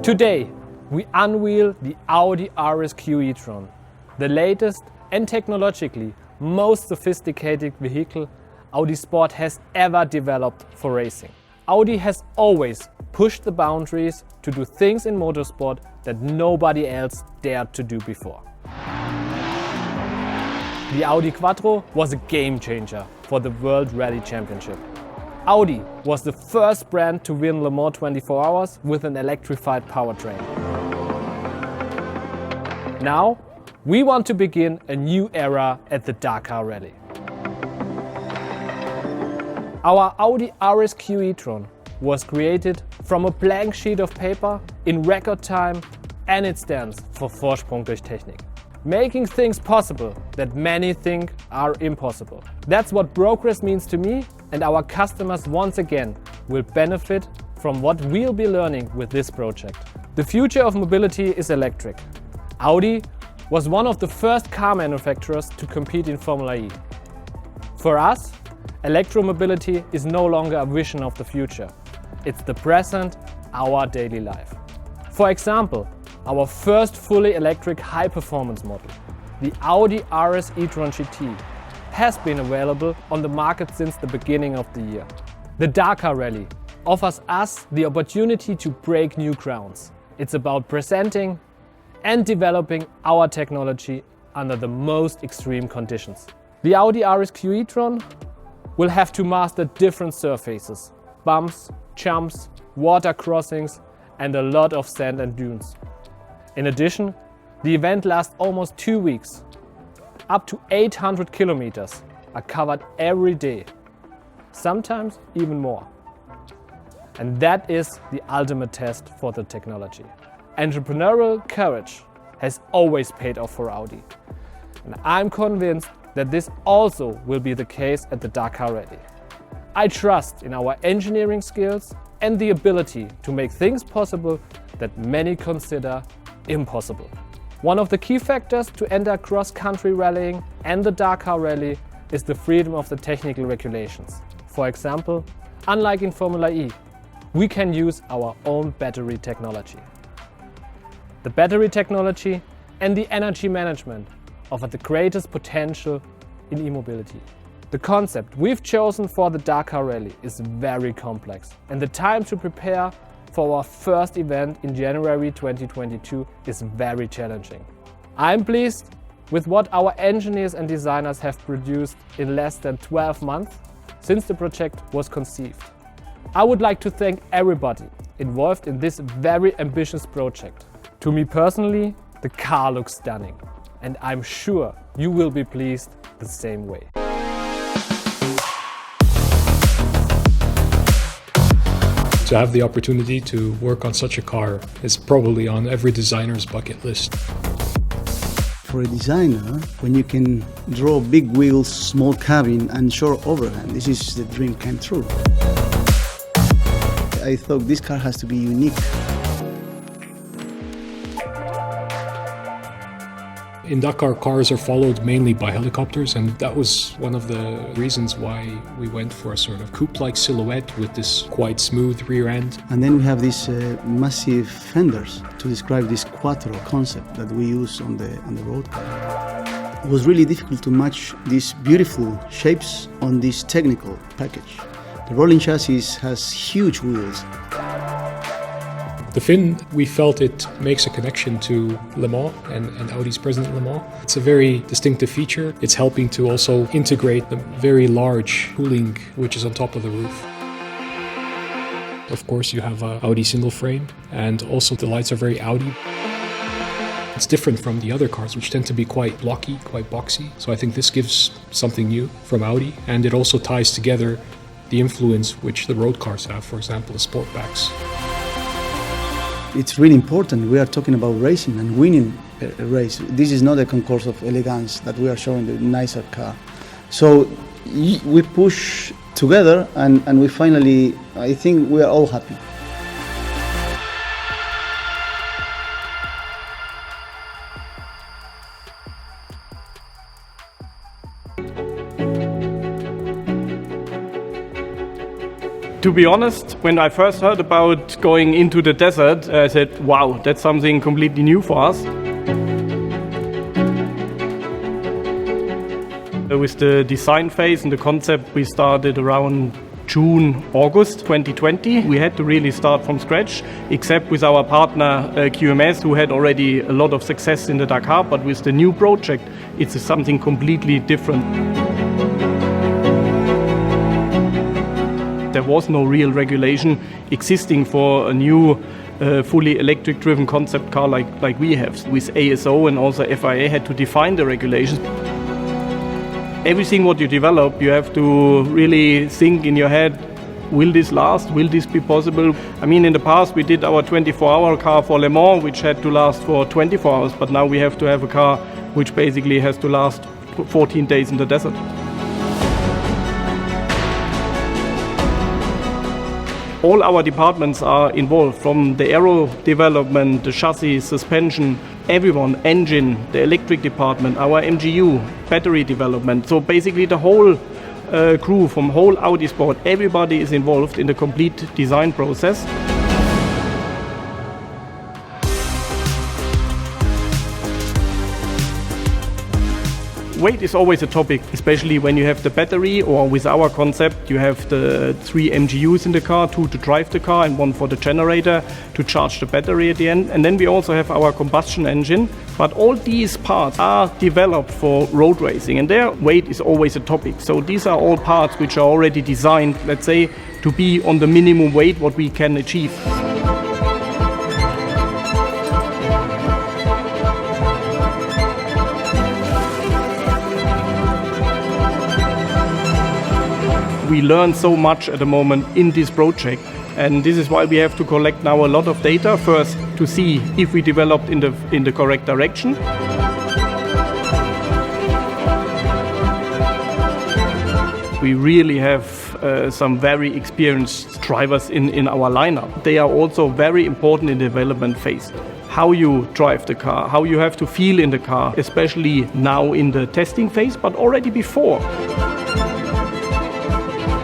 Today, we unveil the Audi RS Q e-tron, the latest and technologically most sophisticated vehicle Audi Sport has ever developed for racing. Audi has always pushed the boundaries to do things in motorsport that nobody else dared to do before. The Audi Quattro was a game changer for the World Rally Championship. Audi was the first brand to win Le Mans 24 Hours with an electrified powertrain. Now, we want to begin a new era at the Dakar Rally. Our Audi RS Q e-tron was created from a blank sheet of paper in record time, and it stands for Vorsprung durch Technik, making things possible that many think are impossible. That's what progress means to me, and our customers once again will benefit from what we'll be learning with this project. The future of mobility is electric. Audi was one of the first car manufacturers to compete in Formula E. For us, electromobility is no longer a vision of the future. It's the present, our daily life. For example, our first fully electric high-performance model, the Audi RS e-tron GT, has been available on the market since the beginning of the year. The Dakar Rally offers us the opportunity to break new grounds. It's about presenting and developing our technology under the most extreme conditions. The Audi RS Q e-tron will have to master different surfaces, bumps, jumps, water crossings, and a lot of sand and dunes. In addition, the event lasts almost 2 weeks. Up to 800 kilometers are covered every day, sometimes even more. And that is the ultimate test for the technology. Entrepreneurial courage has always paid off for Audi. And I'm convinced that this also will be the case at the Dakar Rally. I trust in our engineering skills and the ability to make things possible that many consider impossible. One of the key factors to enter cross-country rallying and the Dakar Rally is the freedom of the technical regulations. For example, unlike in Formula E, we can use our own battery technology. The battery technology and the energy management offer the greatest potential in e-mobility. The concept we've chosen for the Dakar Rally is very complex, and the time to prepare for our first event in January 2022 is very challenging. I'm pleased with what our engineers and designers have produced in less than 12 months since the project was conceived. I would like to thank everybody involved in this very ambitious project. To me personally, the car looks stunning, and I'm sure you will be pleased the same way. To have the opportunity to work on such a car is probably on every designer's bucket list. For a designer, when you can draw big wheels, small cabin and short overhand, this is the dream come true. I thought this car has to be unique. In Dakar, cars are followed mainly by helicopters, and that was one of the reasons why we went for a sort of coupe-like silhouette with this quite smooth rear end. And then we have these massive fenders to describe this quattro concept that we use on the road car. It was really difficult to match these beautiful shapes on this technical package. The rolling chassis has huge wheels. The fin, we felt it makes a connection to Le Mans and Audi's present Le Mans. It's a very distinctive feature. It's helping to also integrate the very large cooling which is on top of the roof. Of course, you have a Audi single frame, and also the lights are very Audi. It's different from the other cars, which tend to be quite blocky, quite boxy. So I think this gives something new from Audi, and it also ties together the influence which the road cars have, for example, the sportbacks. It's really important. We are talking about racing and winning a race. This is not a concourse of elegance that we are showing the nicer car. So we push together and we finally, I think we are all happy. To be honest, when I first heard about going into the desert, I said, wow, that's something completely new for us. With the design phase and the concept, we started around June, August 2020. We had to really start from scratch, except with our partner QMS, who had already a lot of success in the Dakar. But with the new project, it's something completely different. There was no real regulation existing for a new fully electric driven concept car like we have. With ASO and also FIA had to define the regulations. Everything what you develop, you have to really think in your head, will this last? Will this be possible? I mean, in the past we did our 24-hour car for Le Mans, which had to last for 24 hours, but now we have to have a car which basically has to last 14 days in the desert. All our departments are involved, from the aero development, the chassis, suspension, everyone, engine, the electric department, our MGU, battery development. So basically the whole crew from whole Audi Sport, everybody is involved in the complete design process. Weight is always a topic, especially when you have the battery, or with our concept you have the 3 MGUs in the car, 2 to drive the car and 1 for the generator to charge the battery at the end. And then we also have our combustion engine. But all these parts are developed for road racing, and their weight is always a topic. So these are all parts which are already designed, let's say, to be on the minimum weight what we can achieve. We learn so much at the moment in this project, and this is why we have to collect now a lot of data first to see if we developed in the correct direction. We really have some very experienced drivers in our lineup. They are also very important in the development phase. How you drive the car, how you have to feel in the car, especially now in the testing phase, but already before.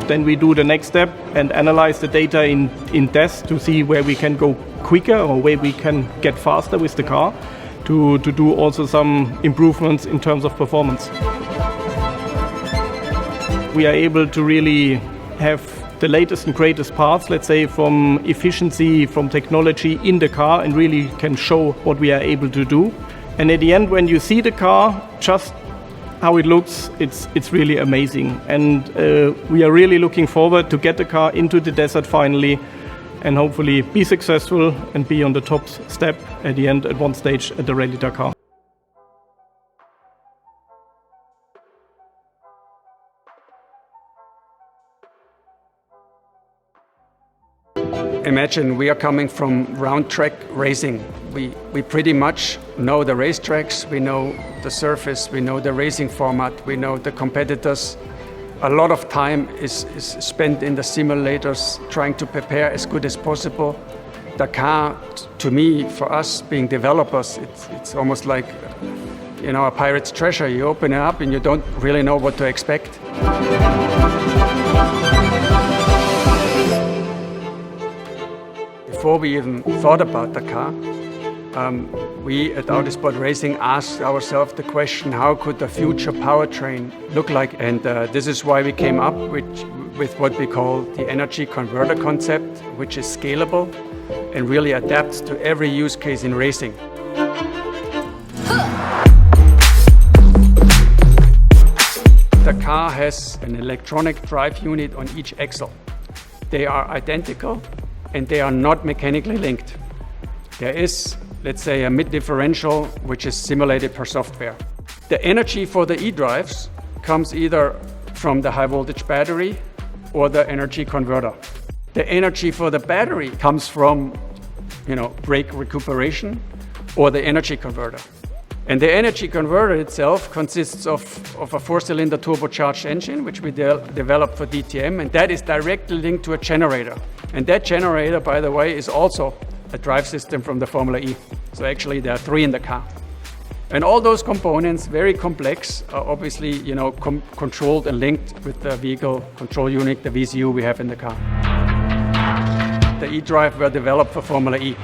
Then we do the next step and analyze the data in test to see where we can go quicker or where we can get faster with the car to do also some improvements in terms of performance. We are able to really have the latest and greatest parts, let's say, from efficiency, from technology in the car, and really can show what we are able to do. And at the end, when you see the car, just how it looks, it's really amazing. And we are really looking forward to get the car into the desert finally and hopefully be successful and be on the top step at the end at one stage at the Rally Dakar. Imagine we are coming from round track racing. We pretty much know the racetracks, we know the surface, we know the racing format, we know the competitors. A lot of time is spent in the simulators trying to prepare as good as possible. The car, to me, for us being developers, it's almost like, you know, a pirate's treasure. You open it up and you don't really know what to expect. Before we even thought about the car, we at Audi Sport Racing asked ourselves the question, how could the future powertrain look like? And this is why we came up with what we call the energy converter concept, which is scalable and really adapts to every use case in racing. The car has an electronic drive unit on each axle. They are identical and they are not mechanically linked. There is, let's say, a mid-differential which is simulated per software. The energy for the e-drives comes either from the high voltage battery or the energy converter. The energy for the battery comes from, you know, brake recuperation or the energy converter. And the energy converter itself consists of a 4-cylinder turbocharged engine, which we developed for DTM, and that is directly linked to a generator. And that generator, by the way, is also a drive system from the Formula E. So actually there are 3 in the car. And all those components, very complex, are obviously, you know, controlled and linked with the vehicle control unit, the VCU we have in the car. the e-drive were developed for Formula E.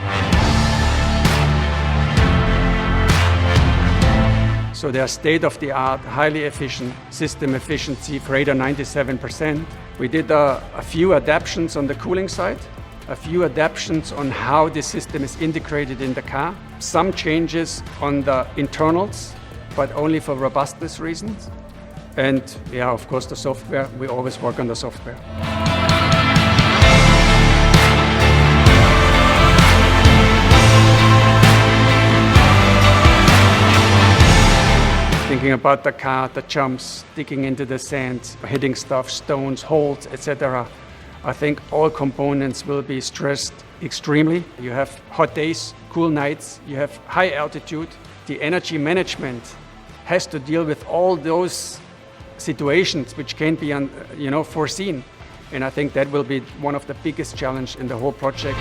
So they are state-of-the-art, highly efficient, system efficiency greater 97%. We did a few adaptations on the cooling side, a few adaptations on how the system is integrated in the car, some changes on the internals, but only for robustness reasons. And yeah, of course, the software, we always work on the software. Thinking about the car, the jumps, digging into the sand, hitting stuff, stones, holes, etc. I think all components will be stressed extremely. You have hot days, cool nights, you have high altitude. The energy management has to deal with all those situations which can't be foreseen. And I think that will be one of the biggest challenges in the whole project.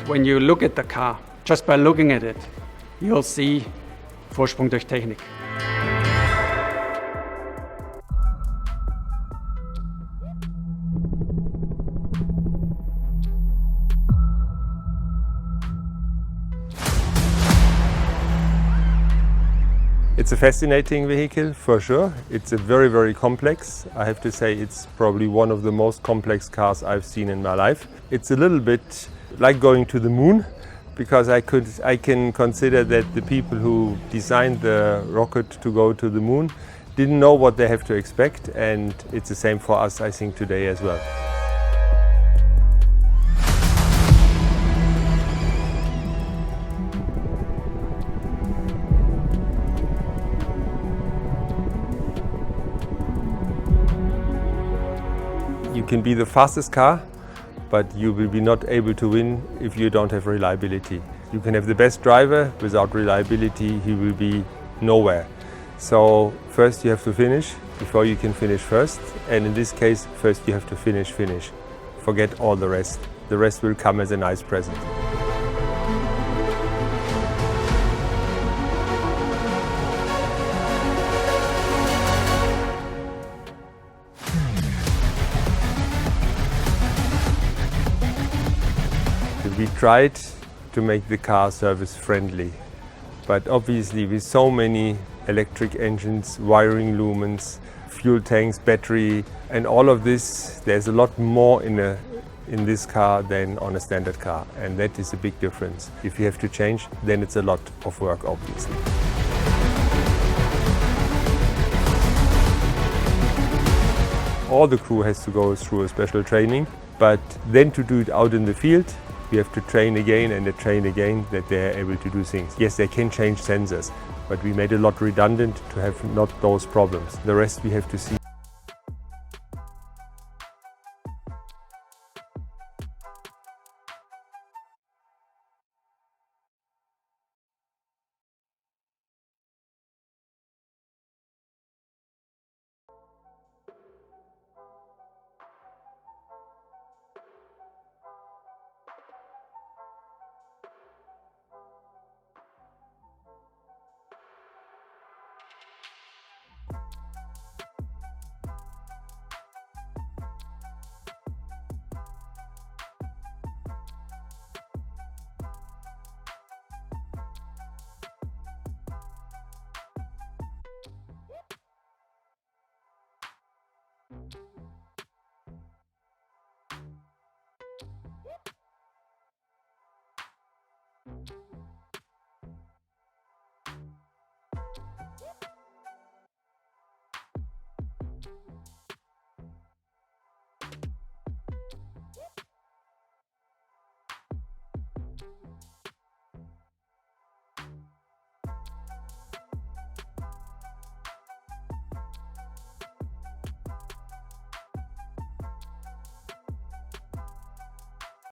When you look at the car, just by looking at it, you'll see Vorsprung durch Technik. It's a fascinating vehicle, for sure. It's a very, very complex. I have to say it's probably one of the most complex cars I've seen in my life. It's a little bit like going to the moon, because I can consider that the people who designed the rocket to go to the moon didn't know what they have to expect, and it's the same for us, I think, today as well. You can be the fastest car, but you will be not able to win if you don't have reliability. You can have the best driver, without reliability he will be nowhere. So first you have to finish before you can finish first, and in this case first you have to finish. Forget all the rest. The rest will come as a nice present. We tried to make the car service friendly, but obviously with so many electric engines, wiring lumens, fuel tanks, battery, and all of this, there's a lot more in this car than on a standard car, and that is a big difference. If you have to change, then it's a lot of work, obviously. All the crew has to go through a special training, but then to do it out in the field, we have to train again and train again that they are able to do things. Yes, they can change sensors, but we made a lot redundant to have not those problems. The rest we have to see.